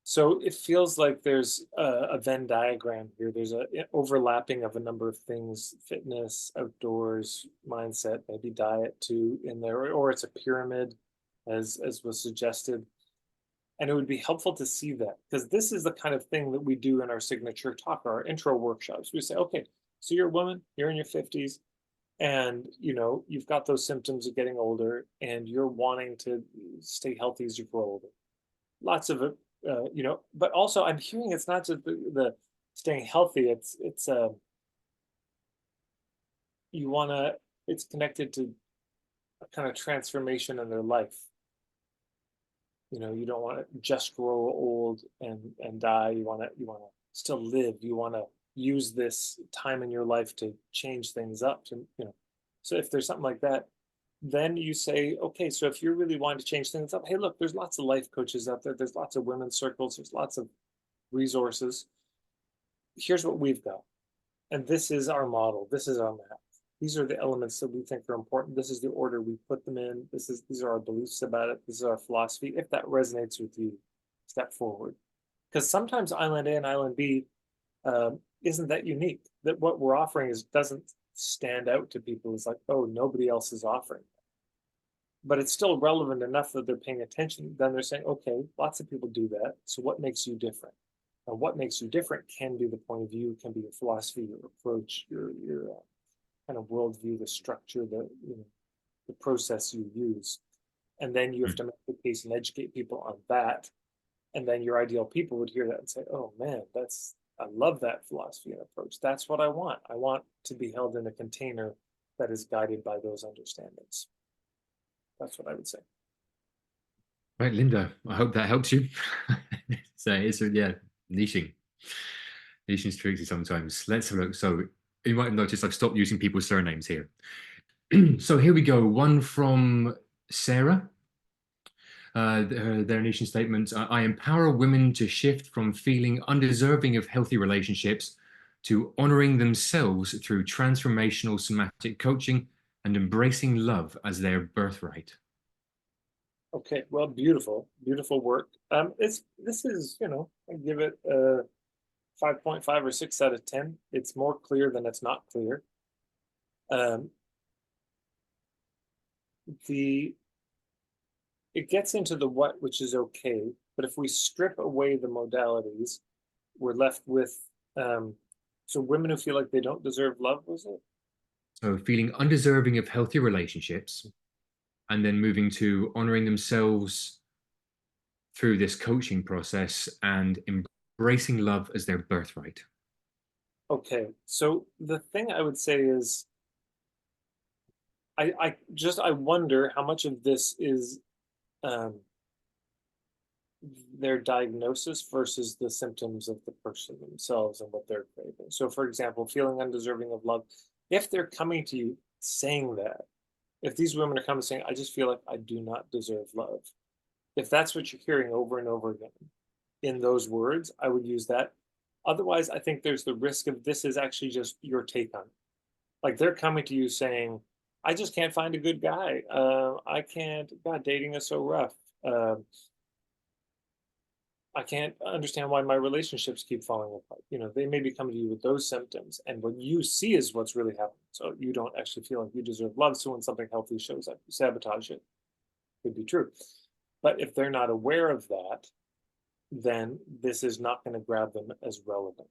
So it feels like there's a Venn diagram here. There's a overlapping of a number of things: fitness, outdoors, mindset, maybe diet too in there, or it's a pyramid, as was suggested. And it would be helpful to see that because this is the kind of thing that we do in our signature talk or our intro workshops. We say, okay, so you're a woman, you're in your 50s, and you've got those symptoms of getting older, and you're wanting to stay healthy as you grow older. Lots of it, but also I'm hearing it's not just the staying healthy. It's you want to. It's connected to a kind of transformation in their life. You don't want to just grow old and die. You want to still live. You want to use this time in your life to change things up. So if there's something like that, then you say, okay, so if you're really wanting to change things up, hey, look, there's lots of life coaches out there. There's lots of women's circles. There's lots of resources. Here's what we've got. And this is our model. This is our map. These are the elements that we think are important. This is the order we put them in. These are our beliefs about it. This is our philosophy. If that resonates with you, step forward. Because sometimes Island A and Island B isn't that unique. That what we're offering doesn't stand out to people. It's like, oh, nobody else is offering. But it's still relevant enough that they're paying attention. Then they're saying, okay, lots of people do that. So what makes you different? And what makes you different can be the point of view, can be your philosophy, your approach, your kind of worldview, the structure, the process you use. And then you have to make the case and educate people on that. And then your ideal people would hear that and say, oh man, I love that philosophy and approach. That's what I want. I want to be held in a container that is guided by those understandings. That's what I would say. Right, Linda, I hope that helps you. Yeah, niching. Niching's tricky sometimes. Let's have a look. So you might have noticed I've stopped using people's surnames here. So here we go. One from Sarah. Their niching statement: I empower women to shift from feeling undeserving of healthy relationships to honoring themselves through transformational somatic coaching and embracing love as their birthright. Okay, well, beautiful work. This is, I give it a 5.5 or 6 out of 10. It's more clear than it's not clear. It gets into the what, which is okay, but if we strip away the modalities, we're left with so women who feel like they don't deserve love, was it? So feeling undeserving of healthy relationships, and then moving to honoring themselves through this coaching process and embracing love as their birthright. Okay, so the thing I would say is I wonder how much of this is their diagnosis versus the symptoms of the person themselves and what they're craving. So for example, feeling undeserving of love, if they're coming to you saying that, if these women are coming saying, I just feel like I do not deserve love, if that's what you're hearing over and over again in those words, I would use that. Otherwise, I think there's the risk of this is actually just your take on it. Like they're coming to you saying, I just can't find a good guy. I can't, God, dating is so rough. I can't understand why my relationships keep falling apart. They may be coming to you with those symptoms, and what you see is what's really happening. So you don't actually feel like you deserve love. So when something healthy shows up, you sabotage it. Could be true. But if they're not aware of that, then this is not going to grab them as relevant.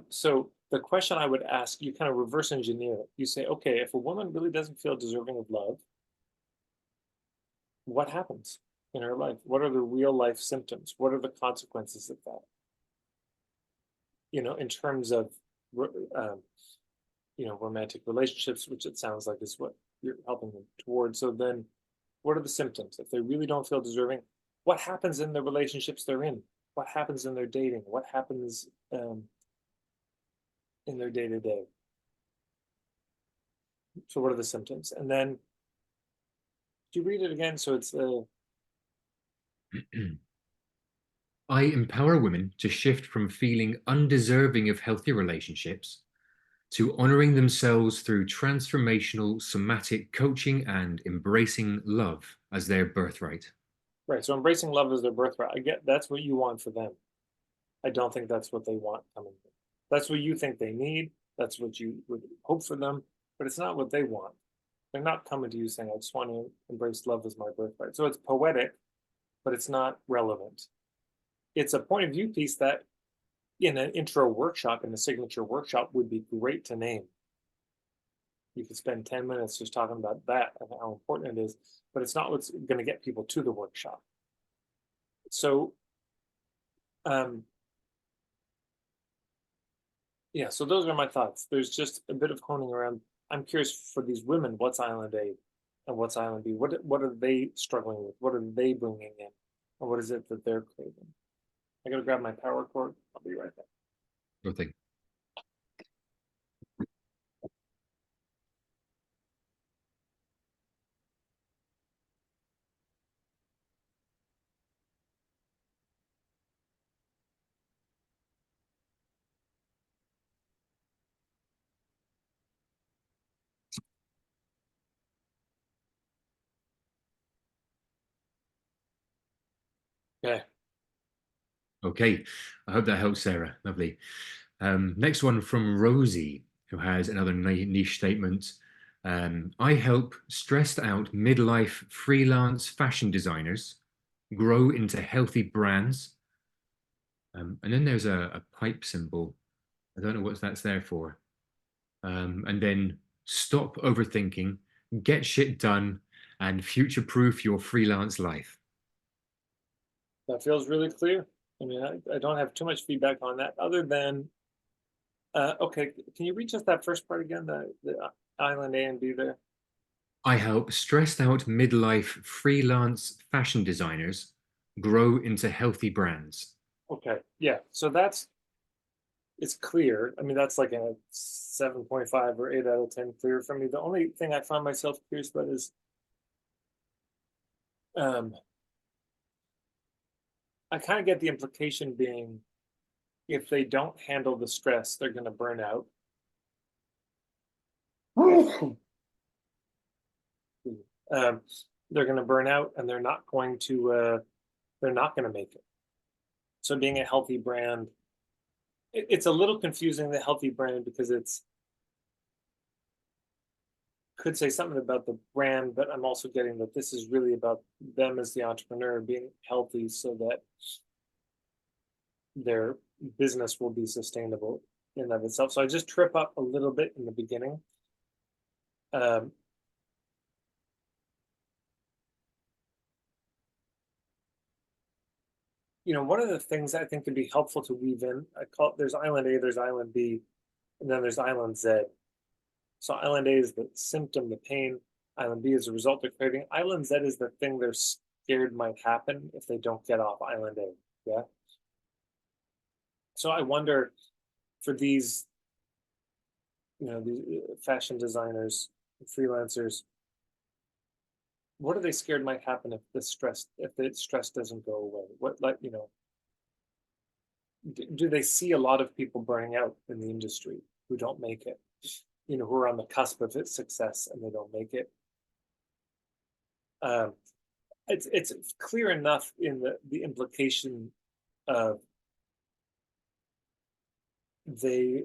So the question I would ask, you kind of reverse engineer it. You say, okay, if a woman really doesn't feel deserving of love, what happens in her life? What are the real life symptoms? What are the consequences of that? In terms of, um, romantic relationships, which it sounds like is what you're helping them towards. So then, what are the symptoms? If they really don't feel deserving, what happens in the relationships they're in? What happens in their dating? What happens in their day to day? So, what are the symptoms? And then, do you read it again? So it's I empower women to shift from feeling undeserving of healthy relationships to honoring themselves through transformational somatic coaching and embracing love as their birthright. right. So, embracing love as their birthright. I get that's what you want for them. I don't think that's what they want coming in. That's what you think they need. That's what you would hope for them, but it's not what they want. They're not coming to you saying, I just want to embrace love as my birthright. So it's poetic, but it's not relevant. It's a point of view piece that in an intro workshop, in a signature workshop, would be great to name. You could spend 10 minutes just talking about that and how important it is, but it's not what's going to get people to the workshop. So, yeah, so those are my thoughts. There's just a bit of honing around. I'm curious for these women, what's Island A and what's Island B? What are they struggling with? What are they bringing in? And what is it that they're craving? I gotta grab my power cord. I'll be right back. Sure thing. Okay. Okay, I hope that helps, Sarah. Lovely. Next one from Rosie, who has another niche statement. I help stressed out midlife freelance fashion designers grow into healthy brands. And then there's a pipe symbol. I don't know what that's there for. And then stop overthinking, get shit done, and future proof your freelance life. That feels really clear. I mean, I don't have too much feedback on that other than, okay, can you read just that first part again? The Island A and B there? I help stressed out midlife freelance fashion designers grow into healthy brands. Okay. Yeah. So it's clear. I mean, that's like a 7.5 or 8 out of 10 clear for me. The only thing I find myself curious about is um I kind of get the implication being if they don't handle the stress, they're going to burn out. um, they're going to burn out, and they're not going to make it. So being a healthy brand, it's a little confusing, the healthy brand, because it's could say something about the brand, but I'm also getting that this is really about them as the entrepreneur being healthy so that their business will be sustainable in and of itself. So I just trip up a little bit in the beginning. Um, one of the things I think can be helpful to weave in, I call it, there's Island A, there's Island B, and then there's Island Z. So Island A is the symptom, the pain. Island B is the result they're craving. Island Z is the thing they're scared might happen if they don't get off Island A. Yeah. So I wonder for these, these fashion designers, freelancers, what are they scared might happen if the stress doesn't go away? Do they see a lot of people burning out in the industry who don't make it? Who are on the cusp of its success and they don't make it. Um, it's clear enough in the implication they,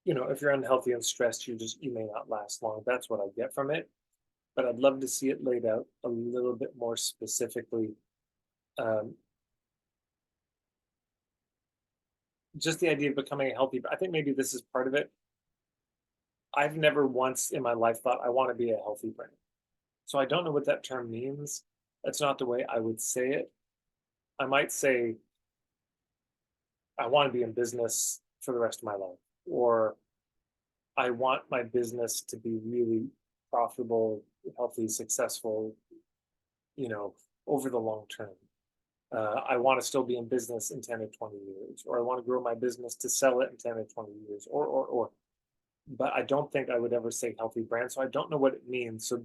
if you're unhealthy and stressed, you may not last long. That's what I get from it. But I'd love to see it laid out a little bit more specifically. Um, just the idea of becoming a healthy, I think maybe this is part of it. I've never once in my life thought I want to be a healthy brain. So I don't know what that term means. That's not the way I would say it. I might say I want to be in business for the rest of my life, or I want my business to be really profitable, healthy, successful, over the long term. I want to still be in business in 10 or 20 years, or I want to grow my business to sell it in 10 or 20 years, or. But I don't think I would ever say healthy brand. So I don't know what it means. So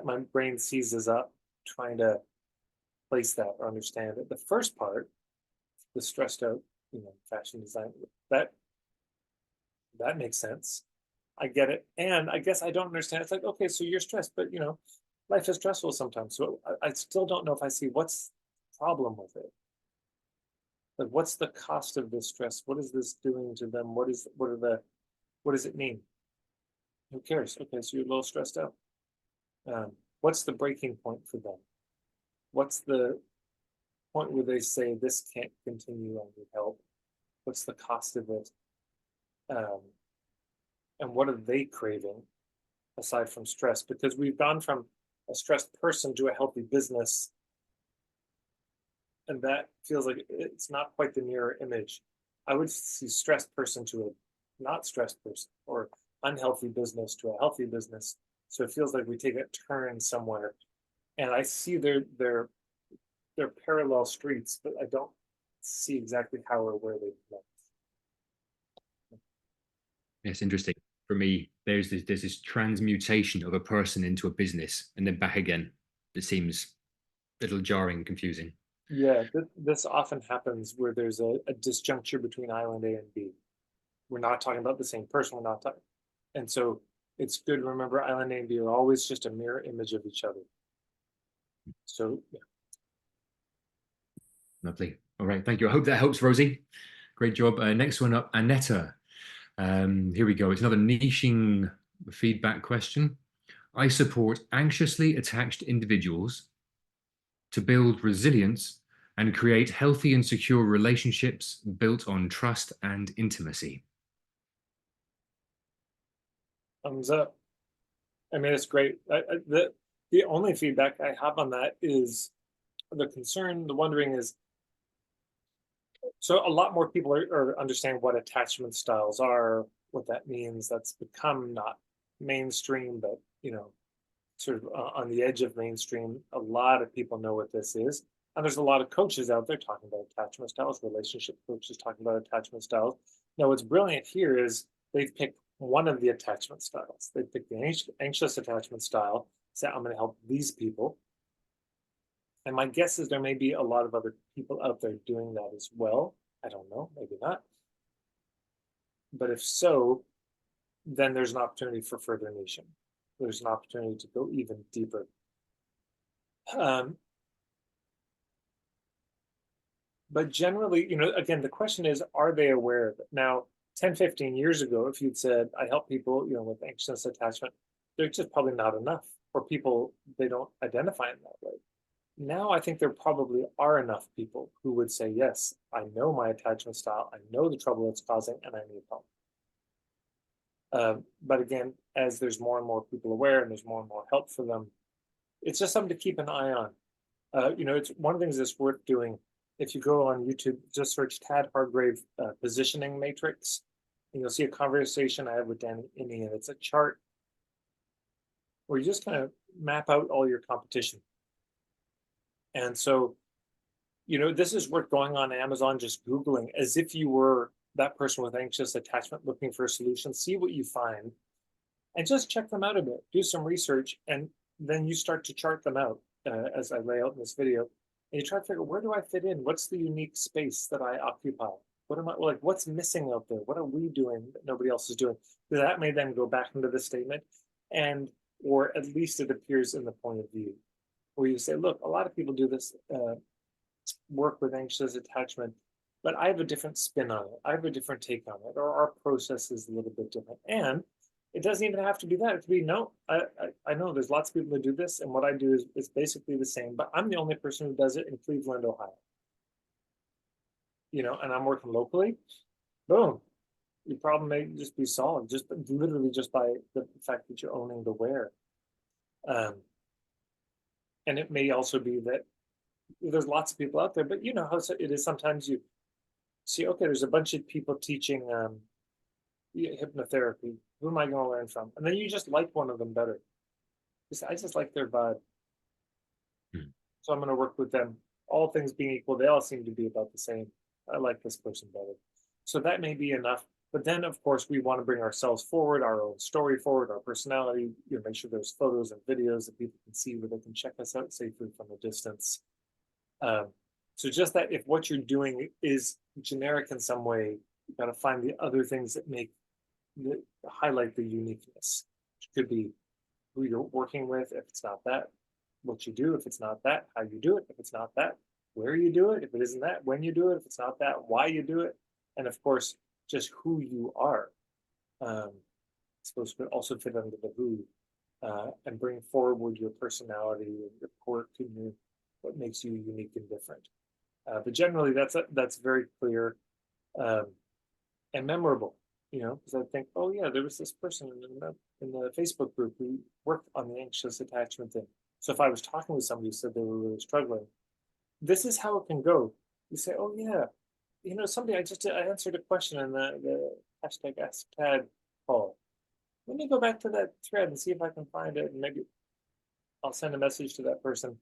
my brain seizes up trying to place that or understand it. The first part, the stressed out, fashion design, that makes sense. I get it. And I guess I don't understand. It's like, okay, so you're stressed, but life is stressful sometimes. So I still don't know if I see what's the problem with it. Like, what's the cost of this stress? What is this doing to them? What does it mean? Who cares? Okay, so you're a little stressed out. What's the breaking point for them? What's the point where they say this can't continue, I need help? What's the cost of it? And what are they craving aside from stress? Because we've gone from a stressed person to a healthy business, and that feels like it's not quite the mirror image. I would see stressed person to a not stressed person, or unhealthy business to a healthy business. So it feels like we take a turn somewhere, and I see they're parallel streets, but I don't see exactly how or where they connect. It's interesting. For me, there's this transmutation of a person into a business and then back again. It seems a little jarring and confusing. Yeah, this often happens where there's a disjuncture between island A and B. We're not talking about the same person. We're not talking, and so it's good to remember island A and B are always just a mirror image of each other. So yeah. Lovely. All right. Thank you. I hope that helps, Rosie. Great job. Next one up, Anetta. Here we go. It's another niching feedback question. I support anxiously attached individuals to build resilience and create healthy and secure relationships built on trust and intimacy. Thumbs up. I mean, it's great. The only feedback I have on that is the concern, the wondering is, so a lot more people are understand what attachment styles are, what that means. That's become not mainstream, but sort of on the edge of mainstream. A lot of people know what this is, and there's a lot of coaches out there talking about attachment styles, relationship coaches talking about attachment styles. Now, what's brilliant here is they've picked one of the attachment styles. They picked the anxious attachment style. Say, I'm going to help these people. And my guess is there may be a lot of other people out there doing that as well. I don't know, maybe not. But if so, then there's an opportunity for further niching. There's an opportunity to go even deeper. But generally, again, the question is, are they aware of it? Now, 10, 15 years ago, if you'd said, I help people, with anxious attachment, they're just probably not enough. Or people, they don't identify in that way. Now I think there probably are enough people who would say, yes, I know my attachment style, I know the trouble it's causing, and I need help. But again, as there's more and more people aware and there's more and more help for them, it's just something to keep an eye on. It's one of the things that's worth doing. If you go on YouTube, just search Tad Hargrave positioning matrix, and you'll see a conversation I had with Danny Innie, and it's a chart where you just kind of map out all your competition. And so, this is worth going on Amazon, just Googling as if you were that person with anxious attachment looking for a solution, see what you find, and just check them out a bit, do some research, and then you start to chart them out as I lay out in this video. And you try to figure, where do I fit in? What's the unique space that I occupy? What am I, like, what's missing out there? What are we doing that nobody else is doing? Because that may then go back into the statement, or at least it appears in the point of view, where you say, look, a lot of people do this work with anxious attachment, but I have a different spin on it. I have a different take on it, or our process is a little bit different. And it doesn't even have to be that. It could be no. I know there's lots of people that do this, and what I do is basically the same, but I'm the only person who does it in Cleveland, Ohio. And I'm working locally. Boom. Your problem may just be solved, just literally just by the fact that you're owning the where. Um, and it may also be that there's lots of people out there, but you know how it is. Sometimes you see, okay, there's a bunch of people teaching hypnotherapy. Who am I going to learn from? And then you just like one of them better. I just like their vibe. Hmm. So I'm going to work with them. All things being equal, they all seem to be about the same. I like this person better. So that may be enough. But then, of course, we want to bring ourselves forward, our own story forward, our personality, make sure there's photos and videos that people can see where they can check us out safely from a distance. So just that if what you're doing is generic in some way, you got to find the other things that highlight the uniqueness. Which could be who you're working with, if it's not that, what you do, if it's not that, how you do it, if it's not that, where you do it, if it isn't that, when you do it, if it's not that, why you do it, and of course, just who you are. It's supposed to also fit under the who, and bring forward your personality and your quirk and what makes you unique and different. But generally, that's very clear and memorable. Because I think, oh yeah, there was this person in the Facebook group who worked on the anxious attachment thing. So if I was talking with somebody who said they were really struggling, this is how it can go. You say, oh yeah, somebody I answered a question in the hashtag Ask Tad call. Let me go back to that thread and see if I can find it, and maybe I'll send a message to that person.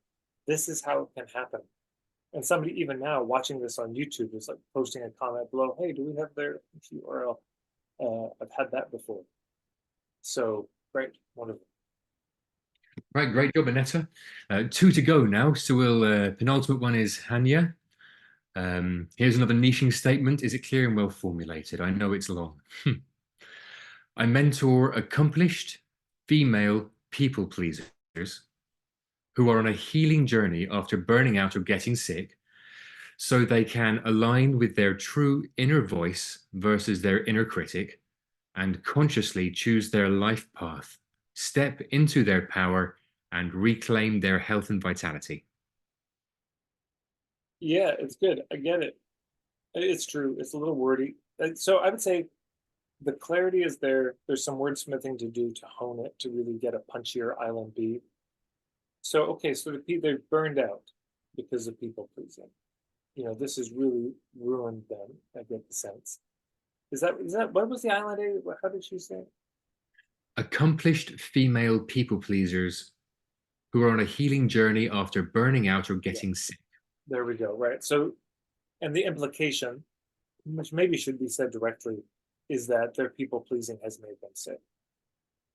This is how it can happen. And somebody even now watching this on YouTube is like posting a comment below, hey, do we have their URL? I've had that before. So great, wonderful. Right, great job, Annetta. 2 to go now. So penultimate one is Hanya. Here's another niching statement. Is it clear and well formulated? I know it's long. I mentor accomplished female people pleasers who are on a healing journey after burning out or getting sick, so they can align with their true inner voice versus their inner critic and consciously choose their life path, step into their power, and reclaim their health and vitality. Yeah, it's good. I get it. It's true. It's a little wordy. So I would say the clarity is there. There's some wordsmithing to do to hone it to really get a punchier island beat. So, okay, so they're burned out because of people pleasing. This has really ruined them. I get the sense. Is that what was the island? How did she say it? Accomplished female people pleasers who are on a healing journey after burning out or getting sick. There we go. Right. So, and the implication, which maybe should be said directly, is that their people pleasing has made them sick.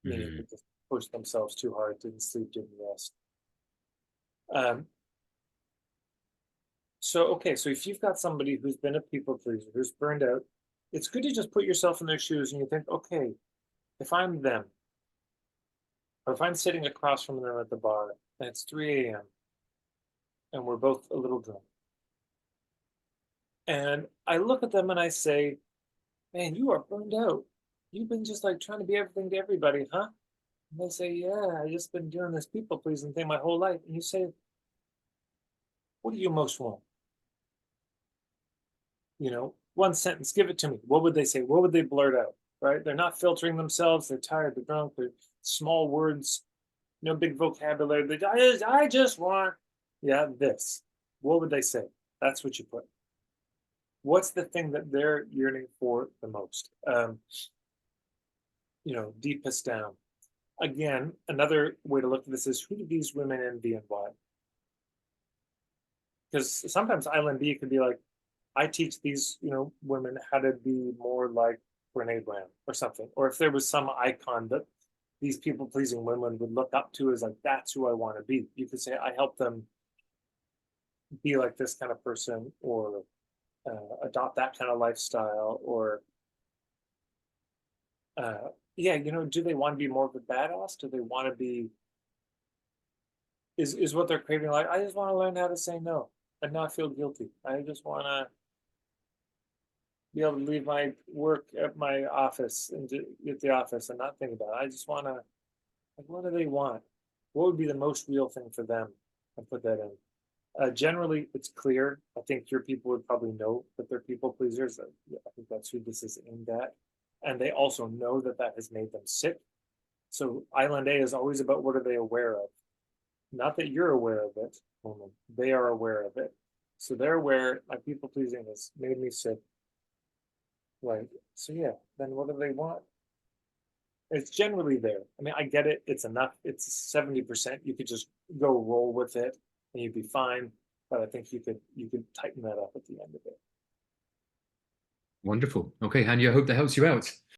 Meaning they just pushed themselves too hard, didn't sleep, didn't rest. So, okay, so if you've got somebody who's been a people pleaser, who's burned out, it's good to just put yourself in their shoes and you think, okay, if I'm them, or if I'm sitting across from them at the bar and it's 3 a.m. and we're both a little drunk, and I look at them and I say, man, you are burned out. You've been just like trying to be everything to everybody, huh? And they say, yeah, I just been doing this people pleasing thing my whole life. And you say, what do you most want? One sentence, give it to me. What would they say? What would they blurt out? Right? They're not filtering themselves. They're tired. They're drunk. They're small words, no big vocabulary. I just want, yeah, this. What would they say? That's what you put. What's the thing that they're yearning for the most? Deepest down. Again, another way to look at this is who do these women envy and why? Because sometimes Island B could be like, I teach these, women how to be more like Brene Brown or something. Or if there was some icon that these people-pleasing women would look up to as like, that's who I want to be. You could say, I help them be like this kind of person, or adopt that kind of lifestyle, or do they want to be more of a badass? Do they want to be, is what they're craving like, I just want to learn how to say no. and not feel guilty. I just want to be able to leave my work at my office and at the office and not think about it. I just want to, like, what do they want? What would be the most real thing for them? And put that in. Generally, it's clear. I think your people would probably know that they're people pleasers. I think that's who this is aimed at. And they also know that that has made them sick. So Island A is always about what are they aware of? Not that you're aware of it, woman. They are aware of it. So they're aware my people pleasing has made me sick. Like, so yeah, then what do they want? It's generally there. I mean, I get it. It's enough. It's 70%. You could just go roll with it and you'd be fine. But I think you could tighten that up at the end of it. Wonderful. Okay, Hanya, I hope that helps you out.